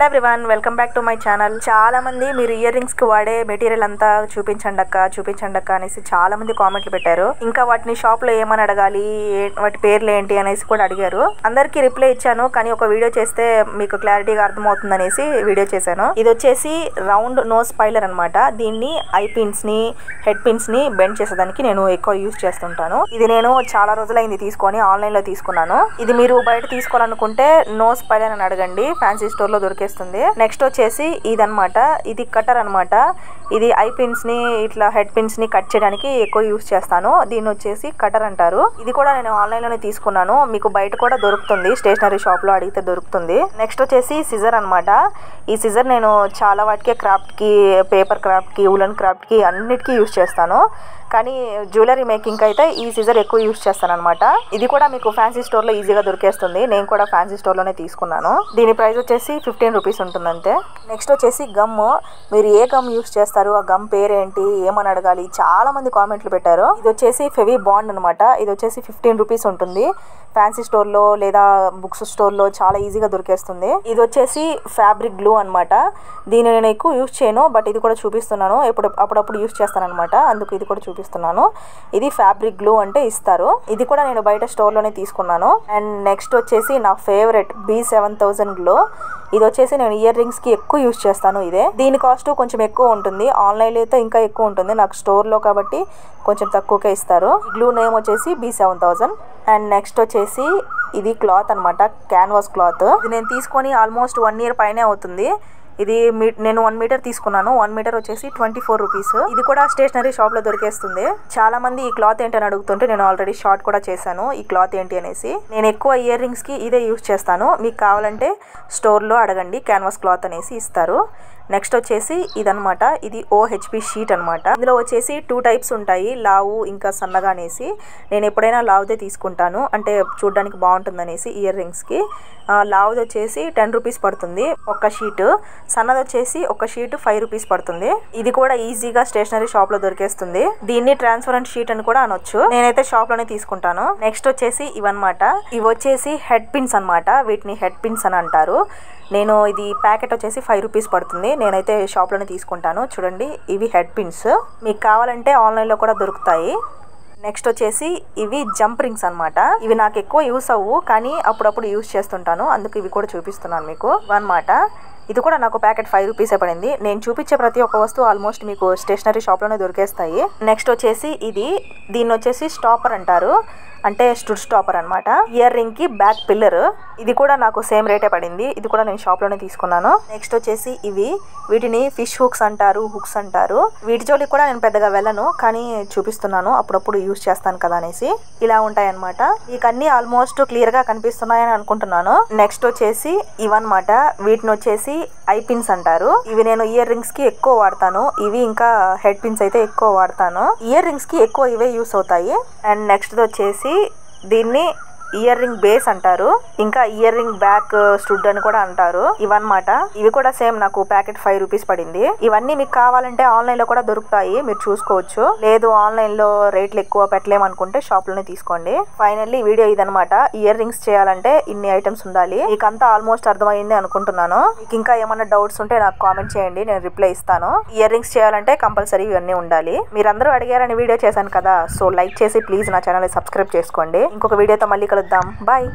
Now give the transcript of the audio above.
Hello everyone, welcome back to my channel. చాలా మంది మీరు ఇయర్ రింగ్స్ కి వాడే మెటీరియల్ అంతా చూపించండి అక్క అనేసి చాలా మంది కామెంట్లు పెట్టారు. ఇంకా వాటిని షాప్ లో ఏమని అడగాలి, వాటి పేర్లు ఏంటి అనేసి కూడా అడిగారు. అందరికి రిప్లై ఇచ్చాను, కానీ ఒక వీడియో చేస్తే మీకు క్లారిటీగా అర్థమవుతుంది అనేసి వీడియో చేశాను. ఇది వచ్చేసి రౌండ్ నోస్ స్పైలర్ అనమాట. దీన్ని ఐ పిన్స్ ని, హెడ్ పిన్స్ ని బెండ్ చేసేదానికి నేను ఎక్కువ యూజ్ చేస్తుంటాను. ఇది నేను చాలా రోజులైంది తీసుకొని, ఆన్లైన్ లో తీసుకున్నాను. ఇది మీరు బయట తీసుకోవాలనుకుంటే నోస్ స్పైలర్ అని అడగండి, ఫ్యాన్సీ స్టోర్ లో దొరికేస్తుంది. నెక్స్ట్ వచ్చేసి ఇదన్నమాట, ఇది కటర్ అనమాట. ఇది ఐ పిన్స్ ని ఇట్లా హెడ్ పిన్స్ ని కట్ చేయడానికి ఎక్కువ యూజ్ చేస్తాను. దీన్ని వచ్చేసి కటర్ అంటారు. ఇది కూడా నేను ఆన్లైన్ లోనే తీసుకున్నాను, మీకు బయట కూడా దొరుకుతుంది, స్టేషనరీ షాప్ లో అడిగితే దొరుకుతుంది. నెక్స్ట్ వచ్చేసి సిజర్ అనమాట. ఈ సిజర్ నేను చాలా వాటికి, క్రాఫ్ట్ కి, పేపర్ క్రాఫ్ట్ కి, ఉలన్ క్రాఫ్ట్ కి అన్నిటికీ యూజ్ చేస్తాను. కానీ జ్యువెలరీ మేకింగ్ అయితే ఈ సిజర్ ఎక్కువ యూజ్ చేస్తాను అనమాట. ఇది కూడా మీకు ఫ్యాన్సీ స్టోర్ లో ఈజీగా దొరికేస్తుంది. నేను కూడా ఫ్యాన్సీ స్టోర్ లోనే తీసుకున్నాను. దీని ప్రైస్ వచ్చేసి 15 రూపీస్ ఉంటుంది అంతే. నెక్స్ట్ వచ్చేసి గమ్. మీరు ఏ గమ్ యూజ్ చేస్తారు, ఆ గమ్ పేరేంటి, ఏమని అడగాలి, చాలా మంది కామెంట్లు పెట్టారు. ఇది వచ్చేసి ఫెవి బాండ్ అనమాట. ఇది వచ్చేసి 15 రూపీస్ ఉంటుంది. ఫ్యాన్సీ స్టోర్ లో లేదా బుక్స్ స్టోర్ లో చాలా ఈజీగా దొరికేస్తుంది. ఇది వచ్చేసి ఫ్యాబ్రిక్ గ్లూ అనమాట. దీన్ని నేను ఎక్కువ యూజ్ చేయను, బట్ ఇది కూడా చూపిస్తున్నాను, అప్పుడప్పుడు యూజ్ చేస్తాను అనమాట, అందుకు ఇది కూడా చూపిస్తున్నాను. ఇది ఫ్యాబ్రిక్ గ్లూ అంటే ఇస్తారు. ఇది కూడా నేను బయట స్టోర్ లోనే తీసుకున్నాను. అండ్ నెక్స్ట్ వచ్చేసి నా ఫేవరెట్ B7000 గ్లో. ఇది వచ్చేసి నేను ఇయర్ రింగ్స్ కి ఎక్కువ యూజ్ చేస్తాను. ఇదే, దీని కాస్ట్ కొంచెం ఎక్కువ ఉంటుంది, ఆన్లైన్ అయితే ఇంకా ఎక్కువ ఉంటుంది. నాకు స్టోర్ లో కాబట్టి కొంచెం తక్కువకే ఇస్తారు. గ్లూ నేమ్ వచ్చేసి B7000. అండ్ నెక్స్ట్ వచ్చేసి ఇది క్లాత్ అనమాట, క్యాన్వాస్ క్లాత్. ఇది నేను తీసుకొని ఆల్మోస్ట్ 1 year పైనే అవుతుంది. ఇది నేను 1 మీటర్ తీసుకున్నాను. 1 మీటర్ వచ్చేసి 24 రూపీస్. ఇది కూడా స్టేషనరీ షాప్ లో దొరికేస్తుంది. చాలా మంది ఈ క్లాత్ ఏంటని అడుగుతుంటే నేను ఆల్రెడీ షార్ట్ కూడా చేశాను ఈ క్లాత్ ఏంటి అనేసి. నేను ఎక్కువ ఇయర్ రింగ్స్ కి ఇదే యూజ్ చేస్తాను. మీకు కావాలంటే స్టోర్ లో అడగండి, క్యాన్వాస్ క్లాత్ అనేసి ఇస్తారు. నెక్స్ట్ వచ్చేసి ఇదనమాట, ఇది OHP షీట్ అనమాట. ఇందులో వచ్చేసి 2 టైప్స్ ఉంటాయి, లావు ఇంకా సన్నగా అనేసి. నేను ఎప్పుడైనా లావుదే తీసుకుంటాను, అంటే చూడడానికి బాగుంటుంది అనేసి. ఇయర్ రింగ్స్ కి లావుది వచ్చేసి 10 రూపీస్ పడుతుంది ఒక షీట్, సన్నది వచ్చేసి ఒక షీట్ 5 రూపీస్ పడుతుంది. ఇది కూడా ఈజీగా స్టేషనరీ షాప్ లో దొరికేస్తుంది. దీన్ని ట్రాన్స్పరెంట్ షీట్ అని కూడా అనొచ్చు. నేనైతే షాప్ లోనే తీసుకుంటాను. నెక్స్ట్ వచ్చేసి ఇవన్నమాట. ఇవి వచ్చేసి హెడ్ పిన్స్ అనమాట. వీటిని హెడ్ పిన్స్ అని అంటారు. నేను ఇది ప్యాకెట్ వచ్చేసి 5 రూపీస్ పడుతుంది. నేనైతే షాప్ లోనే తీసుకుంటాను. చూడండి, ఇవి హెడ్ పిన్స్. మీకు కావాలంటే ఆన్లైన్ లో కూడా దొరుకుతాయి. నెక్స్ట్ వచ్చేసి ఇవి జంప్ రింగ్స్ అనమాట. ఇవి నాకు ఎక్కువ యూస్ అవ్వు, కానీ అప్పుడప్పుడు యూస్ చేస్తుంటాను, అందుకు ఇవి కూడా చూపిస్తున్నాను మీకు అనమాట. ఇది కూడా నాకు ప్యాకెట్ 5 రూపీసే పడింది. నేను చూపించే ప్రతి ఒక్క వస్తువు ఆల్మోస్ట్ మీకు స్టేషనరీ షాప్ లోనే దొరికేస్తాయి. నెక్స్ట్ వచ్చేసి దీన్ని వచ్చేసి స్టాపర్ అంటారు, అంటే స్టూడ్ స్టాపర్ అనమాట. ఇయర్ రింగ్ కి బ్యాక్ పిల్లర్. ఇది కూడా నాకు సేమ్ రేటే పడింది. ఇది కూడా నేను షాప్ లోనే తీసుకున్నాను. నెక్స్ట్ వచ్చేసి వీటిని ఫిష్ హుక్స్ అంటారు, హుక్స్ అంటారు. వీటి జోలికి కూడా నేను పెద్దగా వెళ్ళను, కానీ చూపిస్తున్నాను, అప్పుడప్పుడు యూజ్ చేస్తాను కదా అనేసి. ఇలా ఉంటాయి అనమాట. మీకు అన్ని ఆల్మోస్ట్ క్లియర్ గా కనిపిస్తున్నాయని అనుకుంటున్నాను. నెక్స్ట్ వచ్చేసి ఇవన్నమాట. వీటిని వచ్చేసి ఐ పిన్స్ అంటారు. ఇవి నేను ఇయర్ రింగ్స్ కి ఎక్కువ వాడతాను. ఇవి ఇంకా హెడ్ పిన్స్ అయితే ఎక్కువ వాడతాను. ఇయర్ రింగ్స్ కి ఎక్కువ ఇవే యూస్ అవుతాయి. అండ్ నెక్స్ట్ వచ్చేసి దీన్ని ఇయర్ రింగ్ బేస్ అంటారు, ఇంకా ఇయర్ రింగ్ బ్యాక్ స్టుడ్ అని కూడా అంటారు. ఇవన్నమాట. ఇవి కూడా సేమ్ నాకు ప్యాకెట్ 5 రూపీస్ పడింది. ఇవన్నీ మీకు కావాలంటే ఆన్లైన్ లో కూడా దొరుకుతాయి, మీరు చూసుకోవచ్చు. లేదు ఆన్లైన్ లో రేట్లు ఎక్కువ పెట్టలేమనుకుంటే షాప్ లోనే తీసుకోండి. ఫైనల్లీ వీడియో ఇదనమాట. ఇయర్ రింగ్స్ చేయాలంటే ఇన్ని ఐటమ్స్ ఉండాలి. మీకంతా ఆల్మోస్ట్ అర్థమైంది అనుకుంటున్నాను. మీకు ఇంకా ఏమైనా డౌట్స్ ఉంటే నాకు కామెంట్ చేయండి, నేను రిప్లై ఇస్తాను. ఇయర్ రింగ్స్ చేయాలంటే కంపల్సరీ ఇవన్నీ ఉండాలి. మీరందరూ అడిగారని వీడియో చేశాను కదా, సో లైక్ చేసి ప్లీజ్ నా ఛానల్ సబ్స్క్రైబ్ చేసుకోండి. ఇంకొక వీడియోతో మళ్ళీ కలుద్దాం. బాయ్.